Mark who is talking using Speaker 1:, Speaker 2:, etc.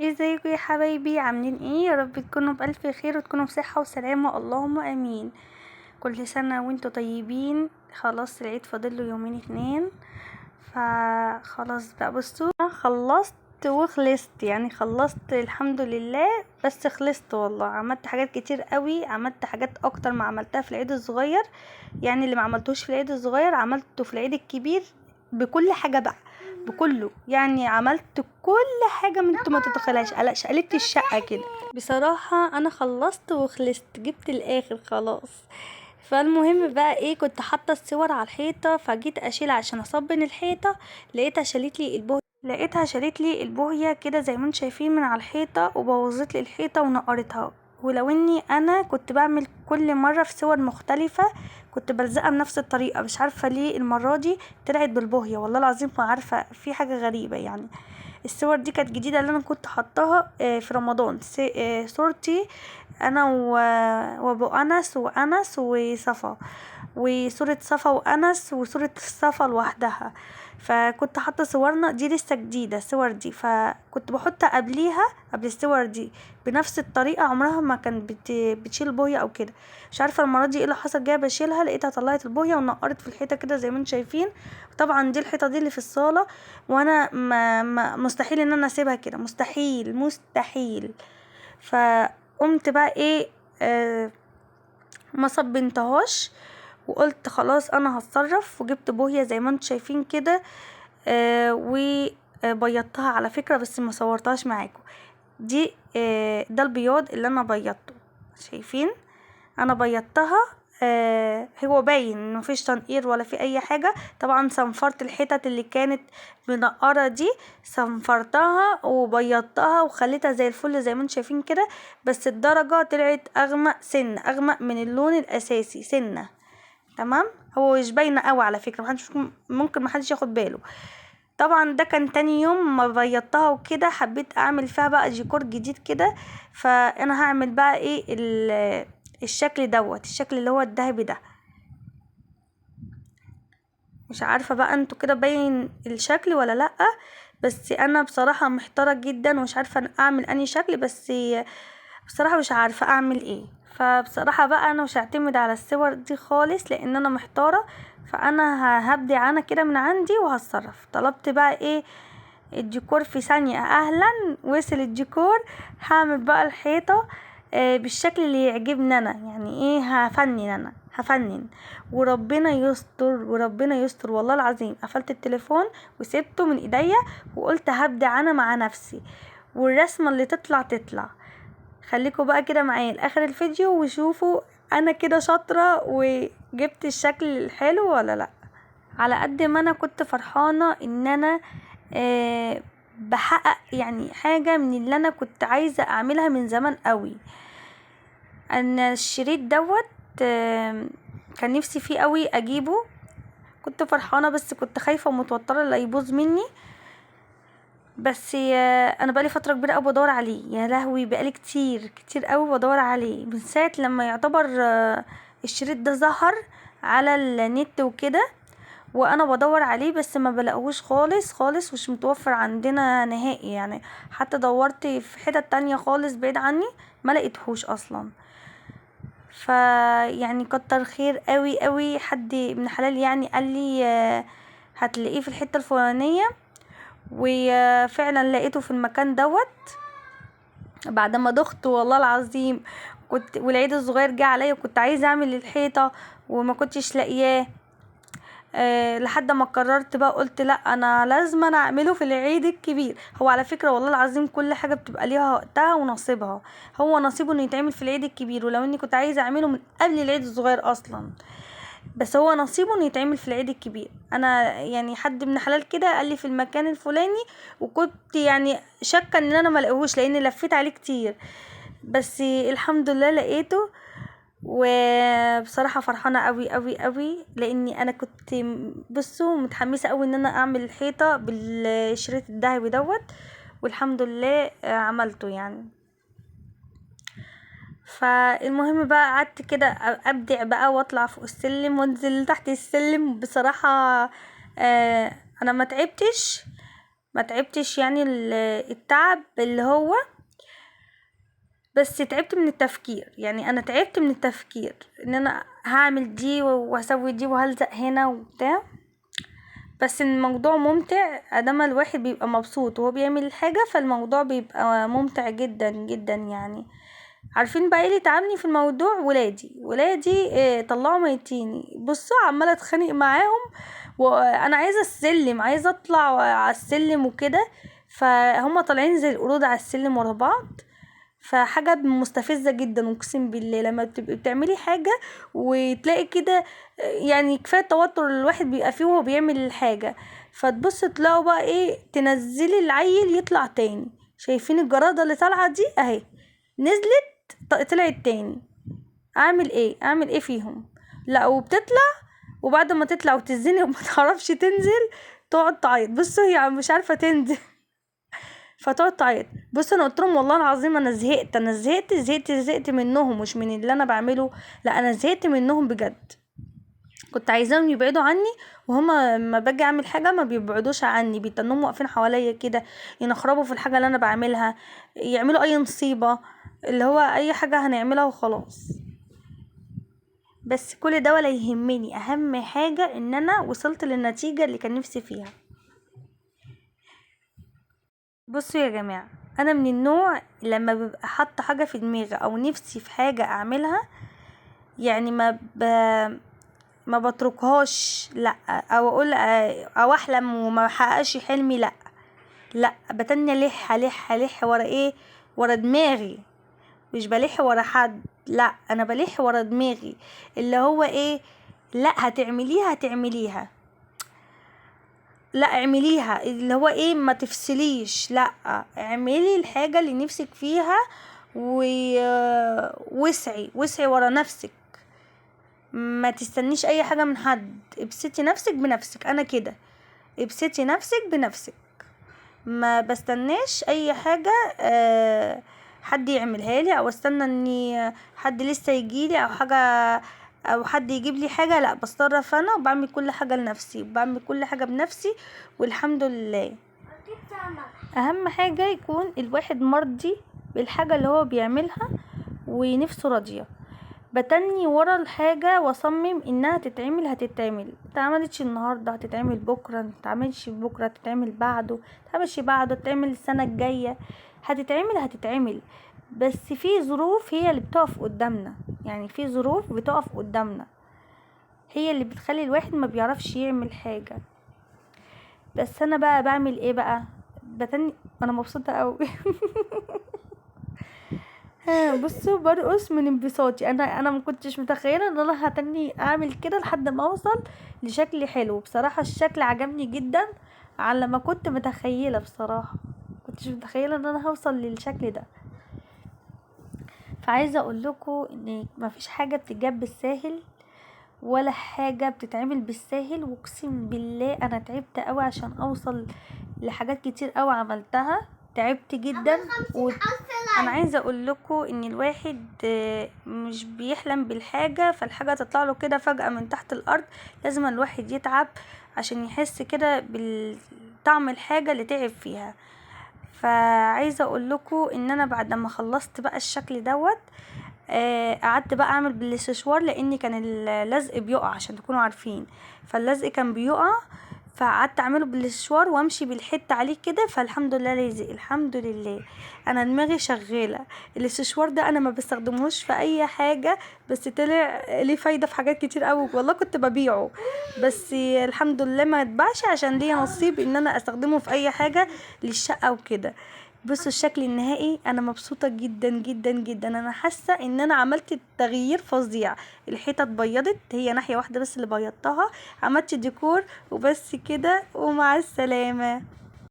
Speaker 1: ازيكم يا حبايبي؟ عاملين ايه؟ يا رب تكونوا بألف خير وتكونوا بصحة وسلامة، اللهم امين. كل سنة وانتوا طيبين. خلاص العيد فاضله يومين اتنين، فخلاص بقى بصوا خلصت وخلصت، يعني خلصت الحمد لله. بس خلصت والله، عملت حاجات كتير قوي، عملت حاجات اكتر ما عملتها في العيد الصغير. يعني اللي ما عملتوش في العيد الصغير عملته في العيد الكبير، بكل حاجة بقى، بكله. يعني عملت كل حاجة من انتوا ما تتخيلهاش، قلبت الشقة كده. بصراحة انا خلصت وخلصت، جبت الاخر خلاص. فالمهم بقى ايه، كنت حاطه الصور على الحيطه، فجيت اشيل عشان اصبن الحيطه، لقيتها شالت لي البوهيه كده زي ما انتم شايفين من على الحيطه، وبوظت لي الحيطه ونقرتها. ولو اني انا كنت بعمل كل مره في صور مختلفه، كنت بلزقها بنفس الطريقه، مش عارفه ليه المره دي طلعت بالبوهيه، والله العظيم ما عارفه، في حاجه غريبه يعني. الصور دي كانت جديده، اللي انا كنت حطاها في رمضان، صورتي انا وابو انس وانس وصفا، وصورة صفا وانس، وصورة صفا لوحدها. فكنت حاطه صورنا دي لسه جديده الصور دي، فكنت بحطها قبل الصور دي بنفس الطريقه، عمرها ما كان بتشيل بويه او كده. مش عارفه المره دي ايه اللي حصل، جايه بشيلها لقيتها طلعت البويه ونقرت في الحيطه كده زي ما انتم شايفين. طبعا دي الحيطه دي اللي في الصاله، وانا مستحيل ان انا اسيبها كده، مستحيل مستحيل. فقمت بقى ايه، ما صبنتهاش، وقلت خلاص انا هتصرف، وجبت بوهية زي ما انتم شايفين كده. وبيضتها على فكرة، بس ما صورتهاش معاكم. دي ده البياض اللي انا بيضته، شايفين؟ انا بيضتها. هو باين انه مفيش تنقير ولا في اي حاجه. طبعا صنفرت الحتت اللي كانت منقره دي، صنفرتها وبيضتها وخليتها زي الفل زي ما انتم شايفين كده. بس الدرجه طلعت اغمق من اللون الاساسي سنه. تمام. هو مش باينه قوي على فكره، ممكن محدش ياخد باله. طبعا ده كان تاني يوم ما بيضتها وكده، حبيت اعمل فيها بقى ديكور جديد كده. فانا هعمل بقى ايه الشكل اللي هو الذهبي ده. مش عارفه بقى انتوا كده باين الشكل ولا لا، بس انا بصراحه محتاره جدا ومش عارفه اعمل انهي شكل. بس بصراحه مش عارفه اعمل ايه. فبصراحه بقى انا مش هعتمد على الصور دي خالص، لان انا محتاره. فانا هبدع انا كده من عندي وهتصرف. طلبت بقى ايه الديكور في ثانية، اهلا وصل الديكور. هعمل بقى الحيطة بالشكل اللي يعجبني انا، يعني ايه، هفنن. وربنا يستر وربنا يستر، والله العظيم قفلت التليفون وسبته من ايديا، وقلت هبدع انا مع نفسي، والرسمة اللي تطلع. خليكوا بقى كده معايا لاخر الفيديو وشوفوا انا كده شاطرة وجبت الشكل الحلو ولا لا. على قد ما انا كنت فرحانة ان انا بحقق يعني حاجة من اللي انا كنت عايزة اعملها من زمان قوي. انا الشريط دوت كان نفسي فيه قوي اجيبه. كنت فرحانة بس كنت خايفة ومتوترة لا يبوظ مني. بس انا بقالي فترة كبيرة قوي بدور عليه، يا لهوي بقالي كتير قوي بدور عليه من ساعة لما يعتبر الشريط ده ظهر على النت وكده، وانا بدور عليه بس ما بلاقوش خالص، مش متوفر عندنا نهائي يعني. حتى دورت في حتة تانية خالص بعيد عني، ما لقيتهوش اصلا. يعني كتر خير قوي حد من حلال يعني قال لي هتلاقيه في الحتة الفلانية. وفعلا لقيته في المكان دوت بعد ما ضغط والله العظيم. والعيد الصغير جه عليا وكنت عايزه اعمل الحيطه وما كنتش لاقياه. لحد ما قررت بقى، قلت لا انا لازم انا اعمله في العيد الكبير. هو على فكره والله العظيم كل حاجه بتبقى ليها وقتها ونصيبها. هو نصيبه انه يتعمل في العيد الكبير، ولو اني كنت عايزه اعمله من قبل العيد الصغير اصلا، بس هو نصيبه انه يتعمل في العيد الكبير. انا يعني حد من حلال كده قال لي في المكان الفلاني، وكنت يعني شاكه ان انا ما لاقيهوش لاني لفيت عليه كتير، بس الحمد لله لقيته. وبصراحة فرحانة قوي لاني انا كنت بصوا متحمسة قوي ان انا اعمل الحيطة بالشريط الذهبي دوت، والحمد لله عملته يعني. فالمهم بقى قعدت كده ابدع بقى واطلع فوق السلم وانزل تحت السلم. بصراحة انا ما تعبتش، ما تعبتش يعني التعب اللي هو، بس تعبت من التفكير. يعني انا تعبت من التفكير ان انا هعمل دي وهسوي دي وهلزق هنا وبتاع. بس الموضوع ممتع ادام الواحد بيبقى مبسوط وهو بيعمل الحاجة، فالموضوع بيبقى ممتع جدا جدا يعني. عارفين بقى ايه اللي تعبني في الموضوع؟ ولادي طلعوا ميتيني. بصوا عمالة اتخانق معاهم، وانا عايزة السلم، عايزة اطلع على السلم وكده، فهم طالعين زي القرود على السلم ورا بعض. فحاجة مستفزة جدا اقسم بالله لما بتبقي بتعملي حاجة وتلاقي كده. يعني كفاية التوتر اللي الواحد بيبقى فيه وهو بيعمل الحاجة، فتبص تلاقوا بقى ايه، تنزلي العيل يطلع تاني. شايفين الجرادة اللي طالعة دي اهي، نزلت طلعت تاني. اعمل ايه فيهم؟ لا وبتطلع، وبعد ما تطلع وتزنق وما تعرفش تنزل تقعد تعيط. بصوا هي مش عارفة تنزل فتقعد تعيط. بص انا قلت لهم والله العظيم انا زهقت منهم، مش من اللي انا بعمله، لا انا زهقت منهم بجد. كنت عايزاهم يبعدوا عني، وهما لما باجي اعمل حاجه ما بيبعدوش عني، بيتنهم واقفين حواليا كده ينخربوا في الحاجه اللي انا بعملها، يعملوا اي نصيبه، اللي هو اي حاجه هنعملها وخلاص. بس كل ده ولا يهمني، اهم حاجه ان انا وصلت للنتيجه اللي كان نفسي فيها. بصوا يا جماعة، انا من النوع لما ببقى حاطه حاجه في دماغي او نفسي في حاجه اعملها، يعني ما بتركهاش، لا، او اقول او احلم وما احققش حلمي، لا لا، بتني الح ورا ايه، ورا دماغي. مش بلح ورا حد، لا انا بلح ورا دماغي. اللي هو ايه، لا هتعمليها، لا اعمليها. اللي هو ايه، ما تفصليش، لا اعملي الحاجة اللي نفسك فيها واسعي ورا نفسك. ما تستنيش اي حاجة من حد، ابسطي نفسك بنفسك. انا كده، ابسطي نفسك بنفسك، ما بستناش اي حاجة حد يعملها لي، او استنى اني حد لسه يجيلي او حاجة، او حد يجيب لي حاجة. لا، بتصرف انا وبعمل كل حاجة لنفسي، وبعمل كل حاجة بنفسي والحمد لله. اهم حاجة يكون الواحد مرضي بالحاجة اللي هو بيعملها ونفسه راضية. بتني ورا الحاجة واصمم انها هتتعمل. متعملتش النهاردة هتتعمل بكرة، متعملش بكرة هتتعمل بعده، متعملش بعده هتتعمل السنة الجاية. هتتعمل. بس في ظروف هي اللي بتقف قدامنا، يعني في ظروف بتقف قدامنا هي اللي بتخلي الواحد ما بيعرفش يعمل حاجة. بس انا بقى بعمل ايه بقى؟ بتني. انا مبسوطة قوي بصوا برقص من انبساطي. انا ما كنتش متخيله ان انا هتني اعمل كده لحد ما اوصل لشكل حلو. بصراحه الشكل عجبني جدا على ما كنت متخيله. بصراحه كنتش متخيله ان انا هوصل للشكل ده. فعايزه اقول لكم ان مفيش حاجه بتتجاب بالساهل، ولا حاجه بتتعمل بالساهل. واقسم بالله انا تعبت قوي عشان اوصل لحاجات كتير قوي عملتها، تعبت جدا. انا عايزه اقول لكم ان الواحد مش بيحلم بالحاجه فالحاجه تطلع له كده فجاه من تحت الارض. لازم الواحد يتعب عشان يحس كده بالطعم الحاجه اللي تعب فيها. فعايزه اقول لكم ان انا بعد ما خلصت بقى الشكل دوت، قعدت بقى اعمل بالاكسسوار، لان كان اللزق بيقع عشان تكونوا عارفين. فاللزق كان بيقع، فقعدت اعمله بالاكسسوار وامشي بالحته عليه كده. فالحمد لله لازق، الحمد لله. انا دماغي شغاله. الاكسسوار ده انا ما بستخدمهوش في اي حاجه، بس طلع ليه فايده في حاجات كتير قوي. والله كنت ببيعه، بس الحمد لله ما اتباعش عشان ليا نصيب ان انا استخدمه في اي حاجه للشقه وكده. بصوا الشكل النهائي، انا مبسوطه جدا جدا جدا. انا حاسه ان انا عملت تغيير فظيع. الحيطه اتبيضت، هي ناحيه واحده بس اللي بيضتها. عملت ديكور وبس كده، ومع السلامه.